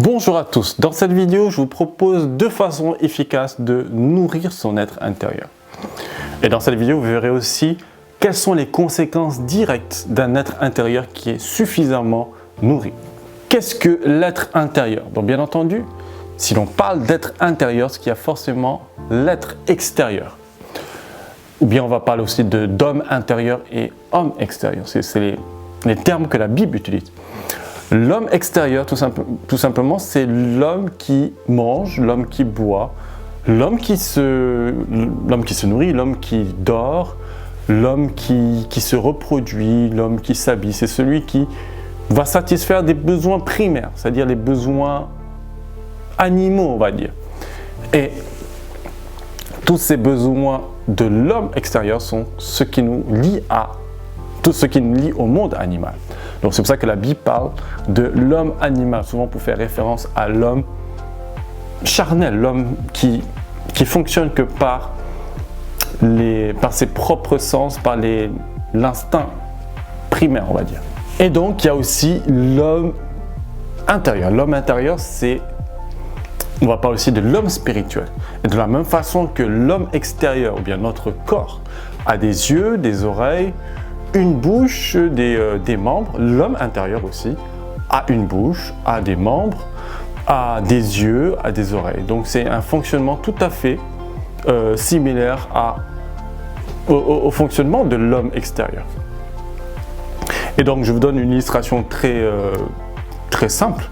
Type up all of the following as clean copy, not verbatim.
Bonjour à tous, dans cette vidéo je vous propose deux façons efficaces de nourrir son être intérieur. Et dans cette vidéo vous verrez aussi quelles sont les conséquences directes d'un être intérieur qui est suffisamment nourri. Qu'est-ce que l'être intérieur? Donc bien entendu, si l'on parle d'être intérieur, ce qu'il y a forcément l'être extérieur. Ou bien on va parler aussi d'homme intérieur et homme extérieur, c'est les termes que la Bible utilise. L'homme extérieur, tout simplement, c'est l'homme qui mange, l'homme qui boit, l'homme qui se nourrit, l'homme qui dort, l'homme qui se reproduit, l'homme qui s'habille. C'est celui qui va satisfaire des besoins primaires, c'est-à-dire les besoins animaux, on va dire. Et tous ces besoins de l'homme extérieur sont ce qui nous lie tout ce qui nous lie au monde animal. Donc c'est pour ça que la Bible parle de l'homme animal, souvent pour faire référence à l'homme charnel, l'homme qui fonctionne que par ses propres sens, par l'instinct primaire, on va dire. Et donc il y a aussi l'homme intérieur. L'homme intérieur, on va parler aussi de l'homme spirituel. Et de la même façon que l'homme extérieur, ou bien notre corps, a des yeux, des oreilles, une bouche, des membres, l'homme intérieur aussi a une bouche, a des membres, a des yeux, a des oreilles. Donc c'est un fonctionnement tout à fait similaire au fonctionnement de l'homme extérieur. Et donc je vous donne une illustration très simple.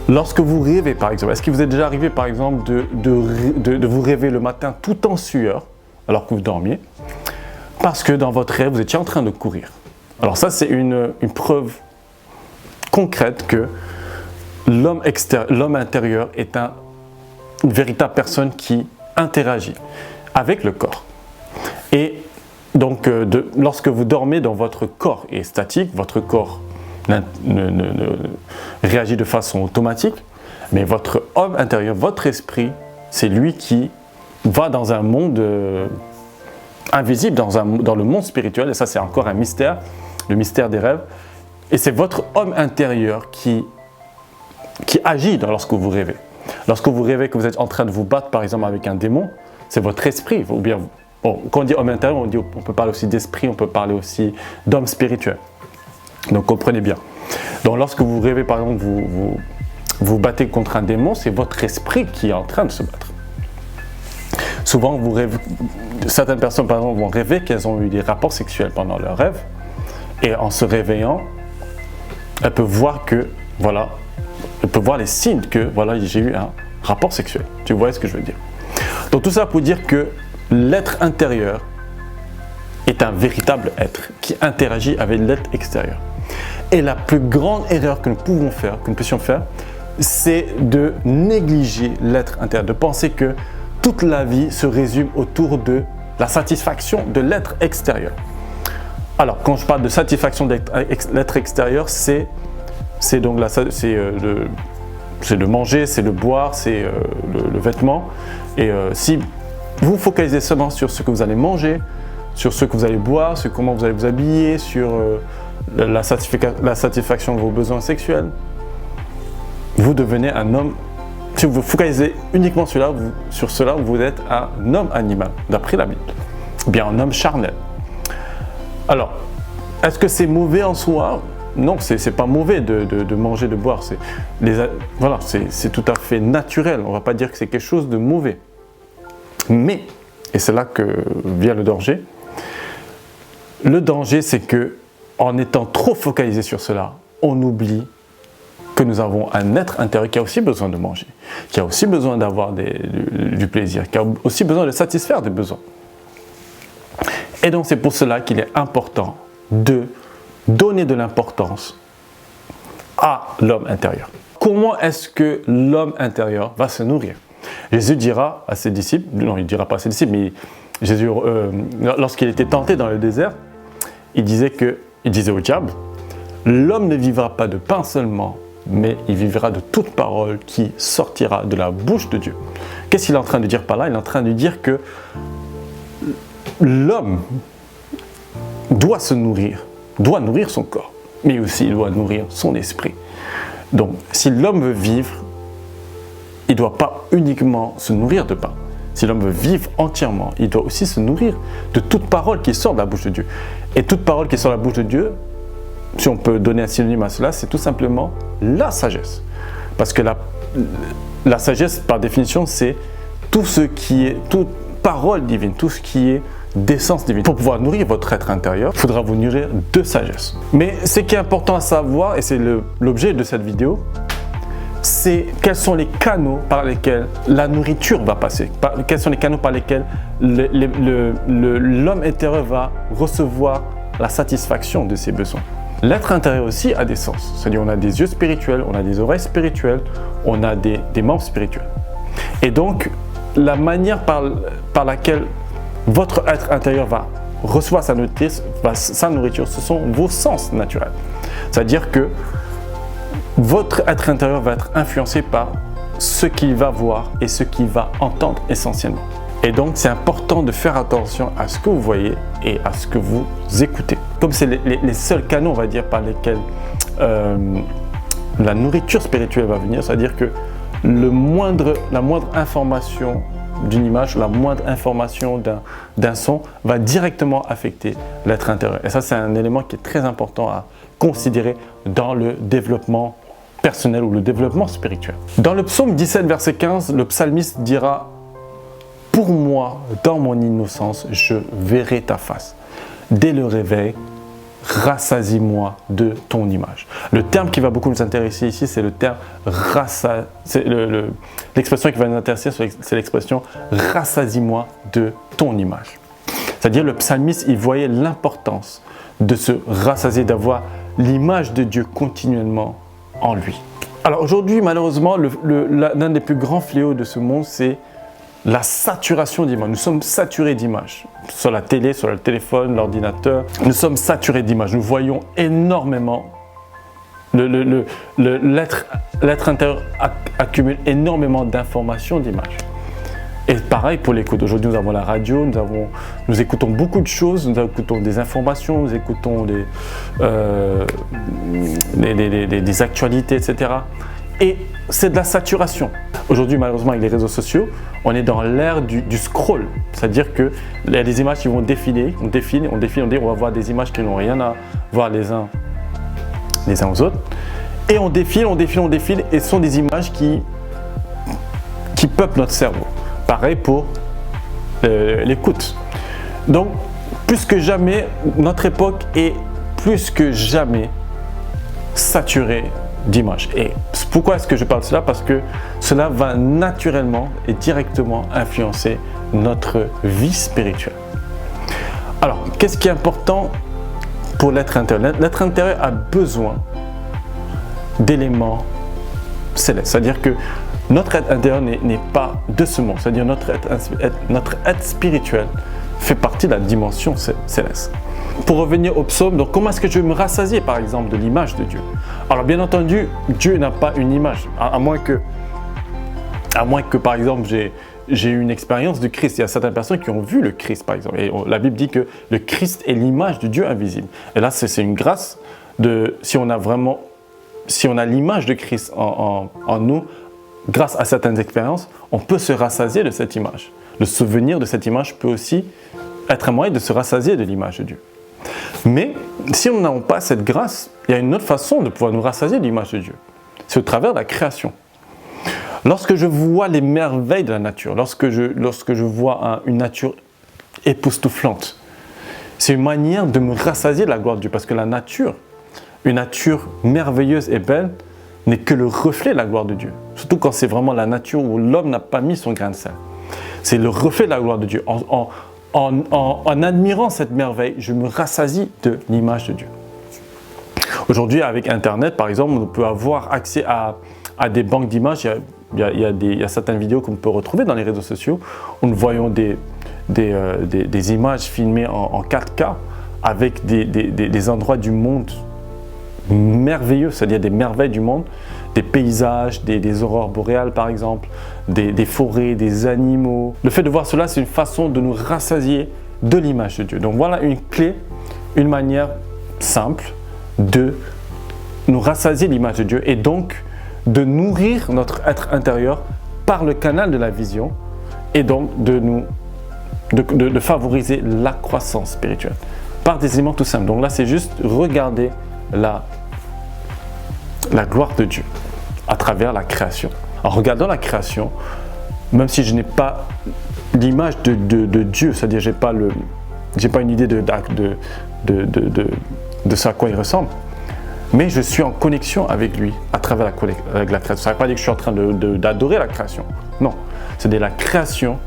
Lorsque vous rêvez par exemple, est-ce qu'il vous est déjà arrivé par exemple de vous réveiller le matin tout en sueur alors que vous dormiez? Parce que dans votre rêve, vous étiez en train de courir. Alors ça, c'est une preuve concrète que l'homme intérieur est une véritable personne qui interagit avec le corps. Et donc, lorsque vous dormez, dans votre corps est statique, votre corps ne réagit de façon automatique, mais votre homme intérieur, votre esprit, c'est lui qui va dans un monde invisible, dans le monde spirituel, et ça c'est encore un mystère, le mystère des rêves, et c'est votre homme intérieur qui agit lorsque vous rêvez. Lorsque vous rêvez que vous êtes en train de vous battre par exemple avec un démon, c'est votre esprit, ou bien, quand on dit homme intérieur, on peut parler aussi d'esprit, on peut parler aussi d'homme spirituel. Donc comprenez bien. Donc lorsque vous rêvez par exemple, vous battez contre un démon, c'est votre esprit qui est en train de se battre. Souvent, certaines personnes, par exemple, vont rêver qu'elles ont eu des rapports sexuels pendant leur rêve. Et en se réveillant, elles peuvent voir les signes que, voilà, j'ai eu un rapport sexuel. Tu vois ce que je veux dire? Donc tout ça pour dire que l'être intérieur est un véritable être qui interagit avec l'être extérieur. Et la plus grande erreur que nous puissions faire, c'est de négliger l'être intérieur, de penser que toute la vie se résume autour de la satisfaction de l'être extérieur. Alors, quand je parle de satisfaction de l'être extérieur, c'est de manger, c'est de boire, c'est le vêtement. Et si vous focalisez seulement sur ce que vous allez manger, sur ce que vous allez boire, sur comment vous allez vous habiller, sur la satisfaction de vos besoins sexuels, vous devenez un homme. Si vous vous focalisez uniquement sur cela, vous êtes un homme animal, d'après la Bible, ou bien un homme charnel. Alors, est-ce que c'est mauvais en soi? Non, c'est pas mauvais de manger, de boire. C'est tout à fait naturel. On ne va pas dire que c'est quelque chose de mauvais. Mais, et c'est là que vient le danger, c'est que en étant trop focalisé sur cela, on oublie que nous avons un être intérieur qui a aussi besoin de manger, qui a aussi besoin d'avoir du plaisir, qui a aussi besoin de satisfaire des besoins. Et donc c'est pour cela qu'il est important de donner de l'importance à l'homme intérieur. Comment est-ce que l'homme intérieur va se nourrir? Jésus dira à ses disciples, non il ne dira pas à ses disciples, mais Jésus, lorsqu'il était tenté dans le désert, il disait au diable, l'homme ne vivra pas de pain seulement, mais il vivra de toute parole qui sortira de la bouche de Dieu. Qu'est-ce qu'il est en train de dire par là? Il est en train de dire que l'homme doit se nourrir, doit nourrir son corps, mais aussi il doit nourrir son esprit. Donc, si l'homme veut vivre, il ne doit pas uniquement se nourrir de pain. Si l'homme veut vivre entièrement, il doit aussi se nourrir de toute parole qui sort de la bouche de Dieu. Et toute parole qui sort de la bouche de Dieu, si on peut donner un synonyme à cela, c'est tout simplement la sagesse. Parce que la sagesse, par définition, c'est tout ce qui est, toute parole divine, tout ce qui est d'essence divine. Pour pouvoir nourrir votre être intérieur, il faudra vous nourrir de sagesse. Mais ce qui est important à savoir, et c'est l'objet de cette vidéo, c'est quels sont les canaux par lesquels la nourriture va passer, quels sont les canaux par lesquels l'homme intérieur va recevoir la satisfaction de ses besoins. L'être intérieur aussi a des sens, c'est-à-dire on a des yeux spirituels, on a des oreilles spirituelles, on a des membres spirituels. Et donc, la manière par laquelle votre être intérieur va recevoir sa nourriture, ce sont vos sens naturels. C'est-à-dire que votre être intérieur va être influencé par ce qu'il va voir et ce qu'il va entendre essentiellement. Et donc, c'est important de faire attention à ce que vous voyez et à ce que vous écoutez. Comme c'est les seuls canaux, on va dire, par lesquels la nourriture spirituelle va venir, c'est-à-dire que la moindre information d'une image, la moindre information d'un son va directement affecter l'être intérieur. Et ça, c'est un élément qui est très important à considérer dans le développement personnel ou le développement spirituel. Dans le psaume 17, verset 15, le psalmiste dira « Pour moi, dans mon innocence, je verrai ta face. Dès le réveil, rassasie-moi de ton image. » Le terme qui va beaucoup nous intéresser ici, c'est le terme l'expression qui va nous intéresser, c'est l'expression rassasie-moi de ton image. C'est-à-dire le psalmiste, il voyait l'importance de se rassasier, d'avoir l'image de Dieu continuellement en lui. Alors aujourd'hui, malheureusement, l'un des plus grands fléaux de ce monde, c'est la saturation d'images. Nous sommes saturés d'images. Sur la télé, sur le téléphone, l'ordinateur, nous sommes saturés d'images. Nous voyons énormément. L'être intérieur accumule énormément d'informations, d'images. Et pareil pour l'écoute. Aujourd'hui, nous avons la radio, nous écoutons beaucoup de choses, nous écoutons des informations, nous écoutons des actualités, etc. Et c'est de la saturation. Aujourd'hui, malheureusement, avec les réseaux sociaux, on est dans l'ère du scroll. C'est-à-dire qu'il y a des images qui vont défiler, on défile, on va voir des images qui n'ont rien à voir les uns aux autres. Et on défile, et ce sont des images qui peuplent notre cerveau. Pareil pour l'écoute. Donc, plus que jamais, notre époque est plus que jamais saturée d'images. Et pourquoi est-ce que je parle de cela? Parce que cela va naturellement et directement influencer notre vie spirituelle. Alors, qu'est-ce qui est important pour l'être intérieur? L'être intérieur a besoin d'éléments célestes. C'est-à-dire que notre être intérieur n'est pas de ce monde. C'est-à-dire notre être spirituel fait partie de la dimension céleste. Pour revenir au psaume, donc comment est-ce que je vais me rassasier par exemple de l'image de Dieu? Alors bien entendu, Dieu n'a pas une image, à moins que par exemple j'ai eu une expérience du Christ. Il y a certaines personnes qui ont vu le Christ par exemple. Et la Bible dit que le Christ est l'image du Dieu invisible. Et là c'est une grâce si on a l'image de Christ en nous, grâce à certaines expériences, on peut se rassasier de cette image. Le souvenir de cette image peut aussi être un moyen de se rassasier de l'image de Dieu. Mais si nous n'avons pas cette grâce, il y a une autre façon de pouvoir nous rassasier de l'image de Dieu. C'est au travers de la création. Lorsque je vois les merveilles de la nature, lorsque je vois une nature époustouflante, c'est une manière de me rassasier de la gloire de Dieu. Parce que la nature, une nature merveilleuse et belle, n'est que le reflet de la gloire de Dieu. Surtout quand c'est vraiment la nature où l'homme n'a pas mis son grain de sel. C'est le reflet de la gloire de Dieu. En admirant cette merveille, je me rassasie de l'image de Dieu. Aujourd'hui, avec Internet, par exemple, on peut avoir accès à des banques d'images. Il y a certaines vidéos qu'on peut retrouver dans les réseaux sociaux où nous voyons des images filmées en 4K avec des endroits du monde merveilleux, c'est-à-dire des merveilles du monde, des paysages, des aurores boréales par exemple, des forêts, des animaux. Le fait de voir cela, c'est une façon de nous rassasier de l'image de Dieu. Donc voilà une clé, une manière simple de nous rassasier de l'image de Dieu et donc de nourrir notre être intérieur par le canal de la vision et donc de favoriser la croissance spirituelle par des éléments tout simples. Donc là, c'est juste regarder la gloire de Dieu à travers la création. En regardant la création, même si je n'ai pas l'image de Dieu, c'est-à-dire j'ai pas une idée de ce à quoi il ressemble, mais je suis en connexion avec lui à travers la création. Ça ne veut pas dire que je suis en train d'adorer la création. Non, c'est-à-dire la création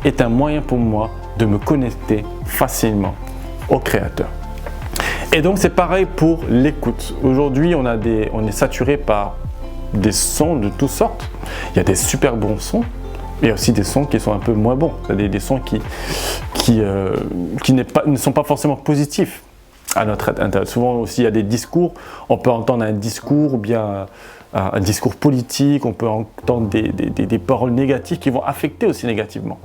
est un moyen pour moi de me connecter facilement au Créateur. Et donc c'est pareil pour l'écoute. Aujourd'hui, on est saturé par des sons de toutes sortes. Il y a des super bons sons, mais il y a aussi des sons qui sont un peu moins bons. C'est-à-dire des sons qui ne sont pas forcément positifs à notre être intérieur. Souvent aussi, il y a des discours. On peut entendre un discours ou bien un discours politique. On peut entendre des paroles négatives qui vont affecter aussi négativement.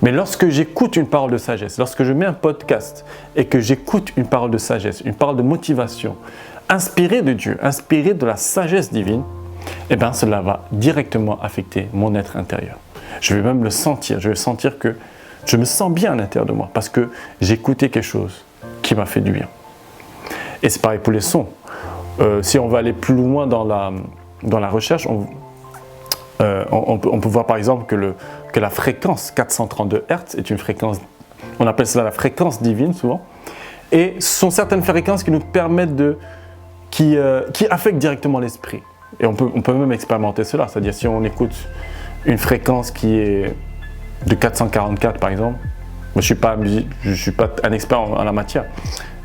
Mais lorsque j'écoute une parole de sagesse, lorsque je mets un podcast et que j'écoute une parole de sagesse, une parole de motivation, inspirée de Dieu, inspirée de la sagesse divine, eh bien cela va directement affecter mon être intérieur. Je vais même le sentir, je vais sentir que je me sens bien à l'intérieur de moi parce que j'ai écouté quelque chose qui m'a fait du bien. Et c'est pareil pour les sons. Si on va aller plus loin dans la recherche, on peut voir par exemple que la fréquence 432 Hz est une fréquence, on appelle cela la fréquence divine souvent, et ce sont certaines fréquences qui nous permettent qui affectent directement l'esprit. Et on peut même expérimenter cela, c'est-à-dire si on écoute une fréquence qui est de 444 par exemple, moi, je ne suis pas un expert en la matière,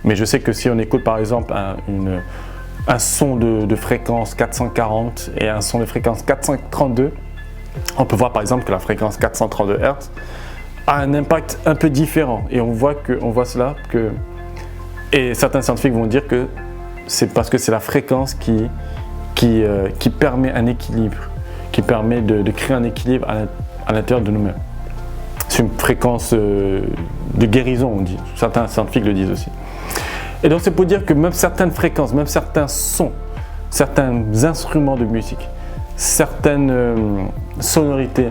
mais je sais que si on écoute par exemple un son de fréquence 440 et un son de fréquence 432, on peut voir par exemple que la fréquence 432 Hz a un impact un peu différent. Et on voit cela et certains scientifiques vont dire que c'est parce que c'est la fréquence qui permet un équilibre, qui permet de créer un équilibre à l'intérieur de nous-mêmes. C'est une fréquence de guérison, on dit. Certains scientifiques le disent aussi. Et donc c'est pour dire que même certaines fréquences, même certains sons, certains instruments de musique, certaines sonorités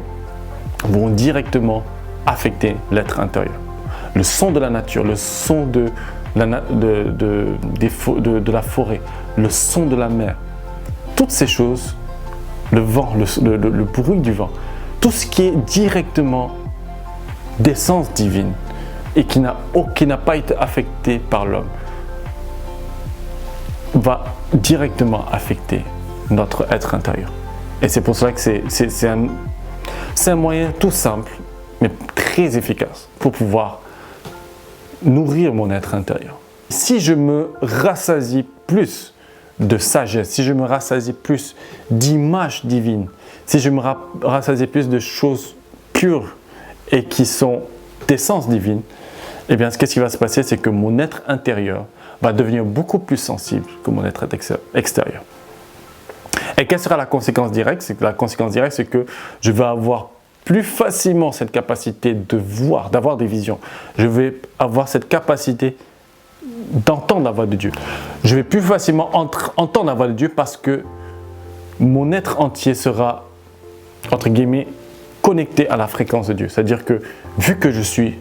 vont directement affecter l'être intérieur. Le son de la nature, le son de la forêt, le son de la mer, toutes ces choses, le vent, le bruit du vent, tout ce qui est directement d'essence divine et qui n'a pas été affecté par l'homme, va directement affecter notre être intérieur. Et c'est pour cela que c'est un moyen tout simple, mais très efficace pour pouvoir nourrir mon être intérieur. Si je me rassasie plus de sagesse, si je me rassasie plus d'images divines, si je me rassasie plus de choses pures et qui sont d'essence divine, eh bien, qu'est-ce qui va se passer? C'est que mon être intérieur va devenir beaucoup plus sensible que mon être extérieur. Et quelle sera la conséquence directe? La conséquence directe, c'est que je vais avoir plus facilement cette capacité de voir, d'avoir des visions. Je vais avoir cette capacité d'entendre la voix de Dieu. Je vais plus facilement entendre la voix de Dieu parce que mon être entier sera, entre guillemets, connecté à la fréquence de Dieu. C'est-à-dire que vu que je suis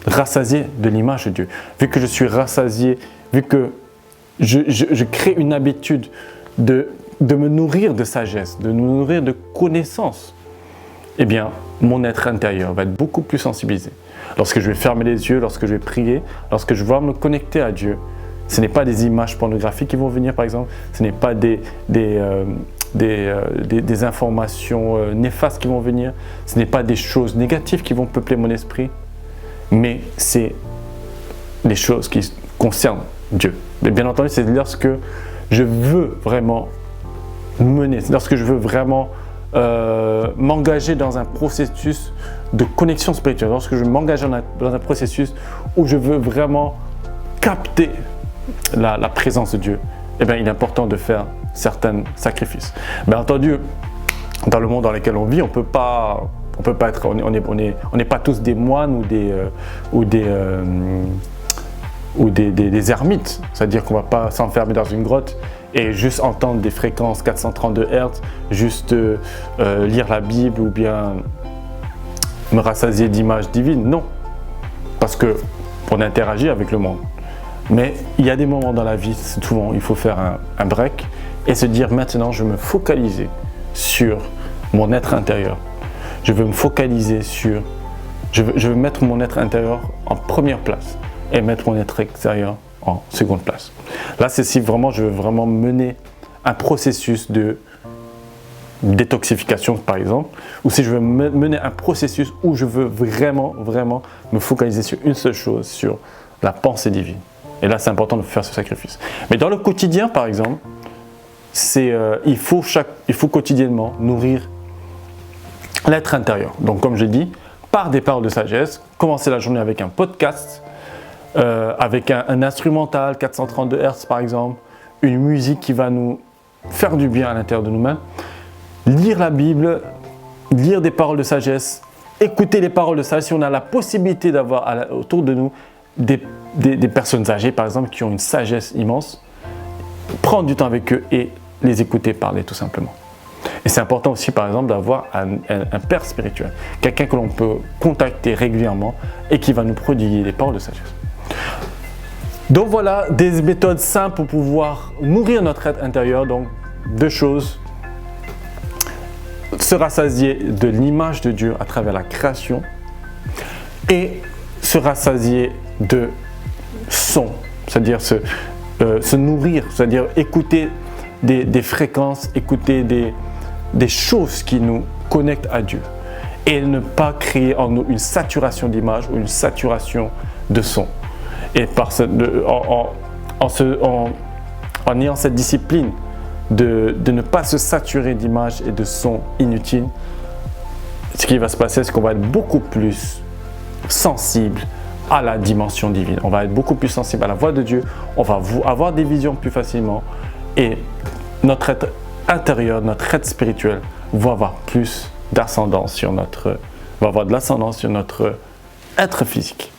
rassasié de l'image de Dieu, vu que je suis rassasié, vu que je crée une habitude de me nourrir de sagesse, de me nourrir de connaissances, eh bien, mon être intérieur va être beaucoup plus sensibilisé. Lorsque je vais fermer les yeux, lorsque je vais prier, lorsque je vais me connecter à Dieu, ce n'est pas des images pornographiques qui vont venir, par exemple, ce n'est pas des informations néfastes qui vont venir, ce n'est pas des choses négatives qui vont peupler mon esprit, mais c'est les choses qui concernent Dieu. Mais bien entendu, c'est lorsque je veux vraiment lorsque je veux vraiment m'engager dans un processus de connexion spirituelle, lorsque je m'engage dans un processus où je veux vraiment capter la présence de Dieu, eh bien, il est important de faire certains sacrifices. Bien entendu, dans le monde dans lequel on vit, on n'est pas tous des moines ou des ermites, c'est-à-dire qu'on ne va pas s'enfermer dans une grotte et juste entendre des fréquences 432 Hz, juste lire la Bible ou bien me rassasier d'images divines. Non, parce que on interagit avec le monde. Mais il y a des moments dans la vie, souvent il faut faire un break et se dire maintenant je vais me focaliser sur mon être intérieur. Je veux me focaliser sur, je veux mettre mon être intérieur en première place et mettre mon être extérieur en seconde place. Là, c'est si vraiment je veux vraiment mener un processus de détoxification, par exemple, ou si je veux mener un processus où je veux vraiment me focaliser sur une seule chose, sur la pensée divine. Et là, c'est important de faire ce sacrifice. Mais dans le quotidien, par exemple, il faut quotidiennement nourrir l'être intérieur. Donc, comme je dis, par des paroles de sagesse, commencer la journée avec un podcast, avec un instrumental 432 Hz par exemple, une musique qui va nous faire du bien à l'intérieur de nous-mêmes, lire la Bible, lire des paroles de sagesse, écouter les paroles de sagesse. Si on a la possibilité d'avoir autour de nous des personnes âgées par exemple qui ont une sagesse immense, prendre du temps avec eux et les écouter parler tout simplement. Et c'est important aussi par exemple d'avoir un père spirituel, quelqu'un que l'on peut contacter régulièrement et qui va nous prodiguer des paroles de sagesse. Donc voilà des méthodes simples pour pouvoir nourrir notre être intérieur. Donc 2 choses: se rassasier de l'image de Dieu à travers la création et se rassasier de son, c'est-à-dire se nourrir, c'est-à-dire écouter des fréquences, écouter des choses qui nous connectent à Dieu et ne pas créer en nous une saturation d'image ou une saturation de son. Et en ayant cette discipline de ne pas se saturer d'images et de sons inutiles, ce qui va se passer, c'est qu'on va être beaucoup plus sensible à la dimension divine. On va être beaucoup plus sensible à la voix de Dieu, on va avoir des visions plus facilement et notre être intérieur, notre être spirituel va avoir plus d'ascendance sur va avoir de l'ascendance sur notre être physique.